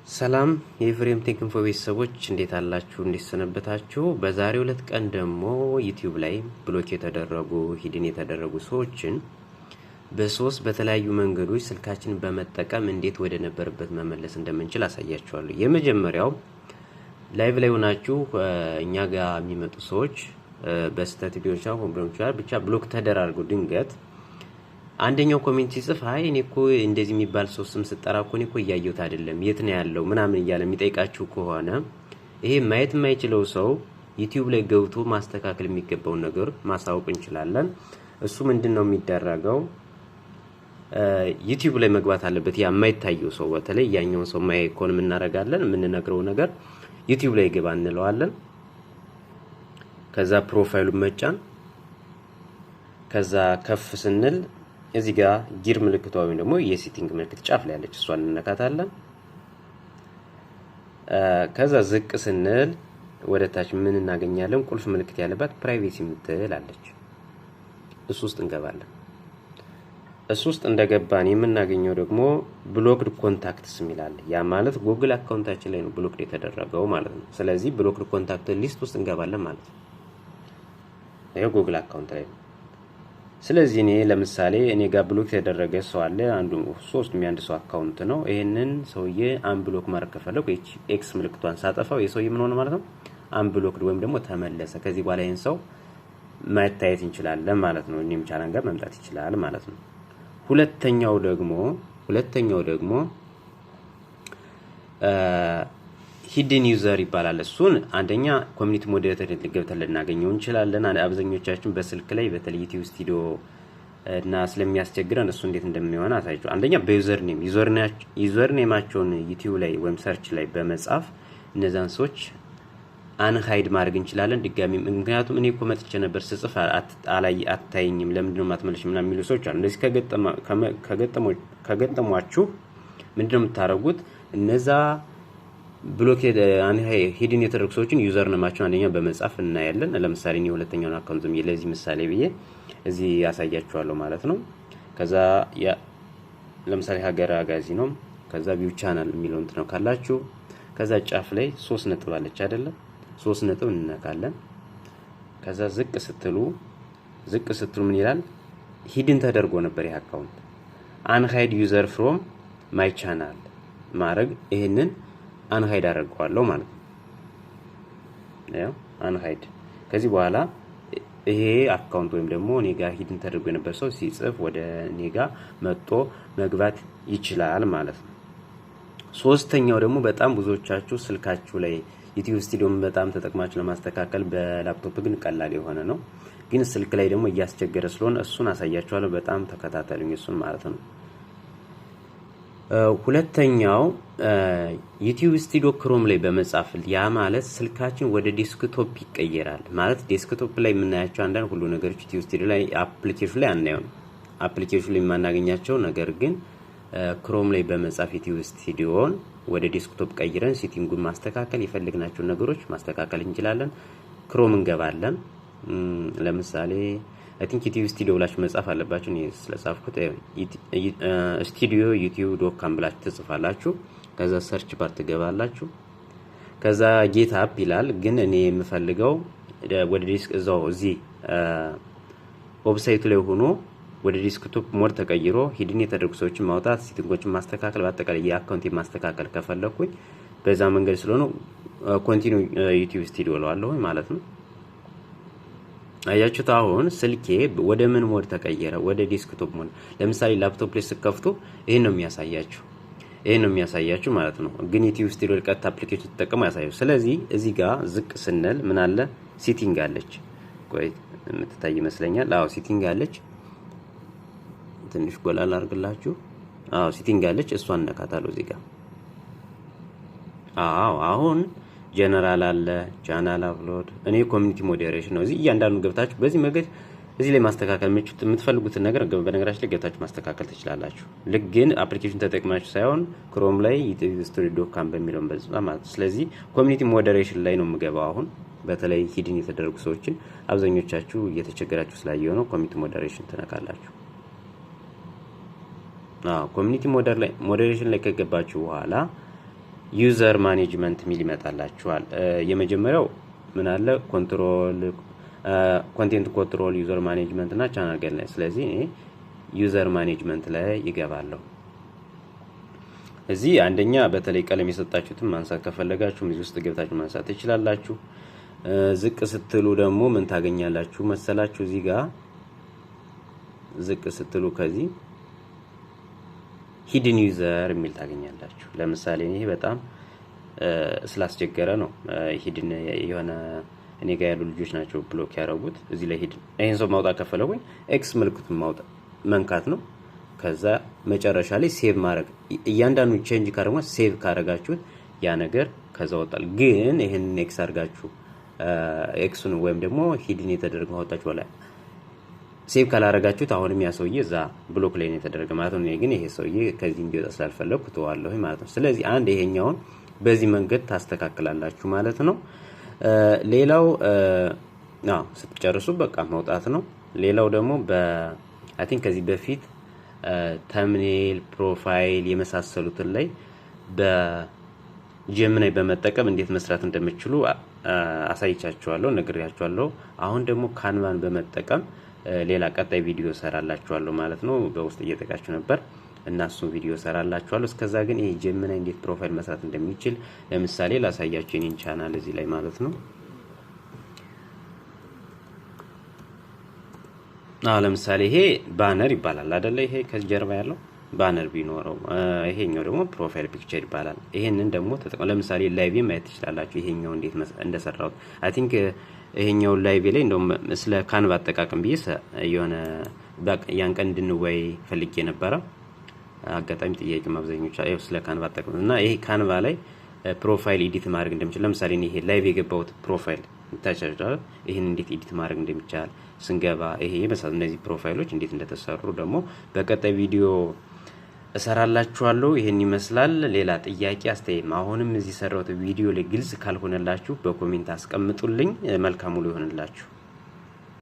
ሰላም የፍሬም ቴክ ኢንፎ ቤተሰቦች እንዴት አላችሁ? እንዴት ሰነበታችሁ? በዛሬው ዕለት ቀን ደግሞ ዩቲዩብ ላይ ብሎክ የተደረጉ ሂድን የተደረጉ ሰዎችን በሶስት በተለያዩ መንገዶች ስልካችንን በመጠቀም እንዴት ወደ ነበርበት መመለስ እንደምንችል አሳያችኋለሁ። የመጀመሪያው ላይቭ ላይ ሆናችሁ እኛ ጋር የሚመጡ ሰዎች በስተት ቪዲዮዎች ብቻ ብሎክ ተደራርገው ድንገት አንደኛው ኮሜንት ሲጽፍ አይ እኔ እኮ እንደዚህ የሚባል ሰው ስም ስጠራ እኮ እኔ እኮ እያየሁት አይደለም የት ነው ያለው ምናምን እያለ የሚጠይቃችሁ ከሆነ ይሄ ማየት የማይችለው ሰው ዩቲዩብ ላይ ገብቶ ማስተካከል የሚገባውን ነገር ማሳወቅ እንችላለን። እሱ ምንድነው የሚደረገው? ዩቲዩብ ላይ መግባት አለበት። ያ የማይታየው ሰው በተለይ ያኛውን ሰው ማይኮን እናረጋለን። የምንነግረው ነገር ዩቲዩብ ላይ ገባ እንለዋለን። ከዛ ፕሮፋይሉን መጫን፣ ከዛ ከፍ ስንል እዚህ ጋር ጊር ምልክቷ ወይም ደግሞ የሴቲንግ ምልክት ጫፍ ላይ ያለች እሷን እንነካታለን። ከዛ ዝቅ ስንል ወደ ታች ምን እናገኛለን? ቁልፍ ምልክት ያለባት ፕራይቬሲ ምትል አለች። እሱ ውስጥ እንገባለን። እሱ ውስጥ እንደገባን የምናገኘው ደግሞ ብሎክድ ኮንታክትስ የሚላል። ያ ማለት ጉግል አካውንታችን ላይ ነው ብሎክድ የተደረገው ማለት ነው። ስለዚህ ብሎክድ ኮንታክት ሊስት ውስጥ እንገባለን ማለት ነው። ይሄ ጉግል አካውንት ላይ ነው። ስለዚህ እኔ ለምሳሌ እኔ ጋር ብሎክ የተደረገ ሰው አለ። አንዱ 3 የሚያንድ ሰው አካውንት ነው። ይሄንን ሰውዬ አንብሎክ ማድረግ ከፈለኩ ኤክስ ምልክቷን ሳጠፋው የሰውዬ ምን ሆነ ማለት ነው? አንብሎክድ ወይም ደግሞ ተመለሰ። ከዚህ በኋላ ይሄን ሰው ማየት እንችላለን ማለት ነው። እኔም ቻናል ጋር መምጣት ይችላል ማለት ነው። ሁለተኛው ደግሞ ሂድን ዩዘር ይባላል። እሱን አንደኛ ኮሚኒቲ ሞዴሬተር ገብተን ልናገኘው እንችላለን። አብዛኞቻችን በስልክ ላይ በተለይ ዩቲዩብ ስቱዲዮ እና ስለሚያስቸግረን እሱ እንዴት እንደሚሆን አሳይ죠። አንደኛ በዩዘር ኔማቸውን ዩቲዩብ ላይ ወይም ሰርች ላይ በመጻፍ እነዛን ሰዎች አንሃይድ ማድረግ እንችላለን ድጋሚ። ምክንያቱም እኔ እኮ መጥቼ ነበር ስጽፍ አታይኝም ለምንድነው ማትመለሽ ምናምን የሚሉ ሰዎች አሉ። እንደዚህ ከገጠሟችሁ ምንድነው የምታረጉት? እነዛ ብሎክ ሂድን የተደረጉ ሰዎችን ዩዘር ነማቸውን አንደኛ በመጻፍ እናያለን። ለምሳሌ እኔ ሁለተኛውን አካውንት ዝም ለዚህ ምሳሌ ብዬ እዚህ ያሳያችኋለሁ ማለት ነው። ከዛ ለምሳሌ ሀገር አጋዚ ነው። ከዛ ቪው ቻናል የሚለውን ነው ካላችሁ ከዛ ጫፍ ላይ 3 ነጥብ አለች አይደለ? 3 ነጥብ እንነካለን። ከዛ ዝቅ ስትሉ ምን ይላል? ሂድን ተደርጎ ነበር ይሄ አካውንት አንሃይድ ዩዘር ፍሮም ማይ ቻናል ማድረግ ይሄንን አንሃይድ አደርገዋለሁ ማለት ነው። ያው አንሃይድ ከዚህ በኋላ ይሄ አካውንት ወይም ደግሞ እኔ ጋር ሂድን ተደርጎ የነበር ሰው ሲጽፍ ወደ እኔ ጋር መጥቶ መግባት ይችላል ማለት ነው። ሶስተኛው ደግሞ በጣም ብዙዎቻችሁ ስልካችሁ ላይ ዩቲዩብ ስቱዲዮን በጣም ተጠቅማችሁ ለማስተካከል በላፕቶፕ ግን ቀላል የሆነ ነው። ግን ስልክ ላይ ደግሞ እያስቸገረ ስለሆነ እሱን አሳያችኋለሁ። በጣም ተከታተሉኝ እሱን ማለት ነው። ሁለተኛው ዩቲዩብ ስቱዲዮ ክሮም ላይ በመጻፍ ያ ማለት ስልካችን ወደ ዴስክቶፕ ይቀየራል ማለት ዴስክቶፕ ላይ የምናያቸው አንዳንድ ሁሉ ነገሮች ዩቲዩብ ስቱዲዮ ላይ አፕሊኬሽን ላይ አናየውም። አፕሊኬሽን ላይ የማናገኛቸው ነገር ግን ክሮም ላይ በመጻፍ ዩቲዩብ ስቱዲዮን ወደ ዴስክቶፕ ቀይረን ሴቲንጉን ማስተካከል የፈለግናቸው ነገሮች ማስተካከል እንችላለን። ክሮም እንገባለን። ለምሳሌ አይ ቲንክ ዩቲዩብ ስቱዲዮ ብላችሁ መጻፍ አለባችሁ። እኔ ስለጻፍኩት ስቱዲዮ youtube.com ብላችሁ ትጽፋላችሁ። ከዛ ሰርች ባር ትገባላችሁ። ከዛ ጌት አፕ ይላል። ግን እኔ የምፈልገው ወደ ዲስክ እዚህ ዌብሳይቱ ላይ ሆኖ ወደ ዲስክቶፕ ሞድ ተቀይሮ ሂድን የተደረጉ ሰዎችን ማውጣት፣ ሴቲንጎችን ማስተካከል፣ በአጠቃላይ የአካውንት ማስተካከል ከፈለኩኝ በዛ መንገድ ስለሆነ ኮንቲኒው ዩቲዩብ ስቱዲዮ ለዋለሁ ማለት ነው። አያችሁት? አሁን ስልኬ ወደ ምን ሞድ ተቀየረ? ወደ ዴስክቶፕ ሞድ። ለምሳሌ ላፕቶፕ ላይ ስከፍቱ ይሄን ነው የሚያሳያችሁ ማለት ነው። ግን ዩቲዩብ ስቱዲዮ ቀጥታ አፕሊኬሽን ተጠቅሞ ያሳያችሁ። ስለዚህ እዚህ ጋር ዝቅ ስንል ምን አለ? ሴቲንግ አለች። ቆይ የምትታይ ይመስለኛል። አዎ ሴቲንግ አለች። ትንሽ ጎላ ላድርግላችሁ። አዎ ሴቲንግ አለች። እሷን ነካታለሁ እዚህ ጋር። አዎ አሁን ጀነራል አለ፣ ቻናል አፕሎድ፣ እኔ ኮሚኒቲ ሞዴሬሽን ነው። እዚህ እያንዳንዱ ገብታችሁ በዚህ መንገድ እዚህ ላይ ማስተካከል የምትፈልጉትን ነገር በነገራችን ላይ ገብታችሁ ማስተካከል ትችላላችሁ። ልክ ግን አፕሊኬሽን ተጠቅማችሁ ሳይሆን ክሮም ላይ youtube.com በሚለው በዛ ማለት። ስለዚህ ኮሚኒቲ ሞዴሬሽን ላይ ነው የምገባው አሁን። በተለይ ሂድን የተደረጉ ሰዎችን አብዛኞቻችሁ እየተቸገራችሁ ስላየው ነው ኮሚኒቲ ሞዴሬሽን ተነካላችሁ። ኮሚኒቲ ሞዴሬሽን ላይ ከገባችሁ በኋላ ዩዘር ማኔጅመንት ሚል ይመጣላችኋል። የመጀመሪያው ምን አለ ኮንትሮል ኮንቴንት ኮንትሮል ዩዘር ማኔጅመንት እና ቻናል ጋይድላይን። ስለዚህ እኔ ዩዘር ማኔጅመንት ላይ ይገባለሁ። እዚህ አንደኛ በተለይ ቀለም የሰጣችሁትን ማንሳት ከፈለጋችሁ እዚህ ውስጥ ገብታችሁ ማንሳት ትችላላችሁ። ዝቅ ስትሉ ደግሞ ምን ታገኛላችሁ መሰላችሁ? እዚህ ጋር ዝቅ ስትሉ ከዚህ ሂድን ዩዘር የሚል ታገኛላችሁ። ለምሳሌ ይሄ በጣም ስላስቸገረ ነው ሂድን የሆነ እኔ ጋር ያሉ ልጆች ናቸው ብሎክ ያደረጉት። እዚህ ላይ ሂድን ይሄን ሰው ማውጣት ከፈለጉኝ ኤክስ ምልክቱን ማውጣት መንካት ነው። ከዛ መጨረሻ ላይ ሴቭ ማድረግ እያንዳንዱ ቼንጅ ካደረጉ ሴቭ ካደረጋችሁት ያ ነገር ከዛ ወጣል። ግን ይሄን ኤክስ አድርጋችሁ ኤክሱን ወይም ደግሞ ሂድን የተደረገው አወጣችሁ ወላ ሴቭ ካላረጋችሁት አሁንም ያ ሰውዬ እዛ ብሎክ ላይ ነው የተደረገ ማለት ነው። ግን ይሄ ሰውዬ ከዚህ እንዲወጣ ስላልፈለኩ ተዋለሁ ማለት ነው። ስለዚህ አንድ ይሄኛውን በዚህ መንገድ ታስተካክላላችሁ ማለት ነው። ሌላው ስትጨርሱ በቃ መውጣት ነው። ሌላው ደግሞ አይ ቲንክ ከዚህ በፊት ተምኔል ፕሮፋይል የመሳሰሉትን ላይ በጀሚናይ በመጠቀም እንዴት መስራት እንደምትችሉ አሳይቻችኋለሁ፣ ነግሬያችኋለሁ። አሁን ደግሞ ካንቫን በመጠቀም ሌላ ቀጣይ ቪዲዮ ሰራላችኋለሁ ማለት ነው። በውስጥ እየጠቃችሁ ነበር እና እሱ ቪዲዮ ሰራላችኋለሁ። እስከዛ ግን ይሄ ጀሚናይ እንዴት ፕሮፋይል መስራት እንደሚችል ለምሳሌ ላሳያችሁ የኔን ቻናል እዚህ ላይ ማለት ነው። ለምሳሌ ይሄ ባነር ይባላል አይደለ? ይሄ ከጀርባ ያለው ባነር ቢኖረው ይሄኛው ደግሞ ፕሮፋይል ፒክቸር ይባላል። ይሄንን ደግሞ ተጠቅመው ለምሳሌ ላይቭ ማየት ትችላላችሁ። ይሄኛው እንዴት እንደሰራሁት አይ ቲንክ ይሄኛው ላይቭ ላይ እንደውም ስለ ካንቫ አጠቃቀም ቢስ የሆነ ያን ቀን እንድንወይ ፈልጌ ነበረ። አጋጣሚ ጥያቄ ማብዛኞች ስለ ካንቫ አጠቃቀም እና ይሄ ካንቫ ላይ ፕሮፋይል ኤዲት ማድረግ እንደምችል ለምሳሌ ይሄ ላይቭ የገባሁት ፕሮፋይል ታቻችኋል። ይሄን እንዴት ኤዲት ማድረግ እንደሚቻል ስንገባ ይሄ የመሳሰሉ እነዚህ ፕሮፋይሎች እንዴት እንደተሰሩ ደግሞ በቀጣይ ቪዲዮ እሰራላችኋለሁ። ይሄን ይመስላል። ሌላ ጥያቄ አስተያየት አሁንም እዚህ ሰራሁት ቪዲዮ ላይ ግልጽ ካልሆነላችሁ በኮሜንት አስቀምጡልኝ። መልካም ሁሉ ይሆንላችሁ።